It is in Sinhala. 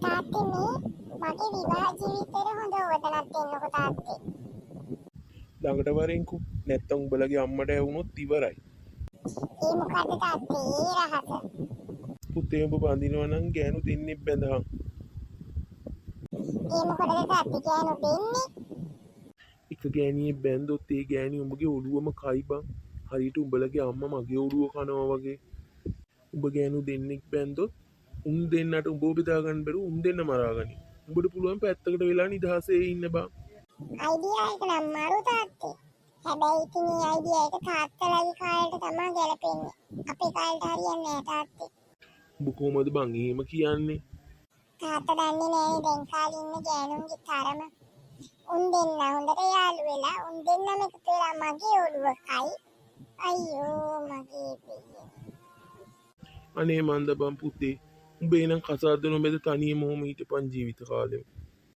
තාත්තේ මේ මගේ විවාහ ජීවිතේට හොඳ අවදානක් දෙන්නකො තාත්තේ. ළඟට වරෙන්කෝ නැත්තම් උඹලගේ අම්මට ඇහුනොත් ඉවරයි. ඒ මොකද්ද තාත්තේ ඒ රහස? පුතේ උඹ බඳිනවා නම් ගෑනු දෙන්නෙක් බැඳහන්. ඒ මොකටද තාත්තේ ගෑනු දෙන්නේ? එක ගෑණියෙක් බැන්දොත් ඒ ගෑණි උඹගේ ඔළුවම කයි බං. හරියට උඹලගේ අම්මා මගේ ඔළුව කනවා වගේ. උඹ ගෑනු දෙන්නෙක් බැන්දොත් උන් දෙන්නට උඹව බෙදා ගන්න බැරුව උන් දෙන්න මරාගනි. උඹට පුළුවන් පැත්තකට වෙලා නිදහසේ ඉන්න බං. අයිඩියා එක නම් මරු තාත්තේ. හැබැයි ඉතින් මේ අයිඩියා එක තාත්තලාගේ කාලයට තමයි ගැලපෙන්නේ. අපේ කාලයට හරියන්නේ නැහැ තාත්තේ. උඹ කොහමද බං එහෙම කියන්නේ? තාත්තා දන්නේ නෑනේ දැන් කාලේ ඉන්න ගෑනුන්ගේ තරම. උන් දෙන්න හොඳට යාළු වෙලා උන් දෙන්නම එකතු වෙලා මගේ ඔළුව කයි. අයියෝ මගේ දෙයියෝ. අනේ මන්ද බං පුතේ. උඹ එනම් කසාද නොමැද තනියම ඔහොම හිටපන් ජීවිත කාලෙම.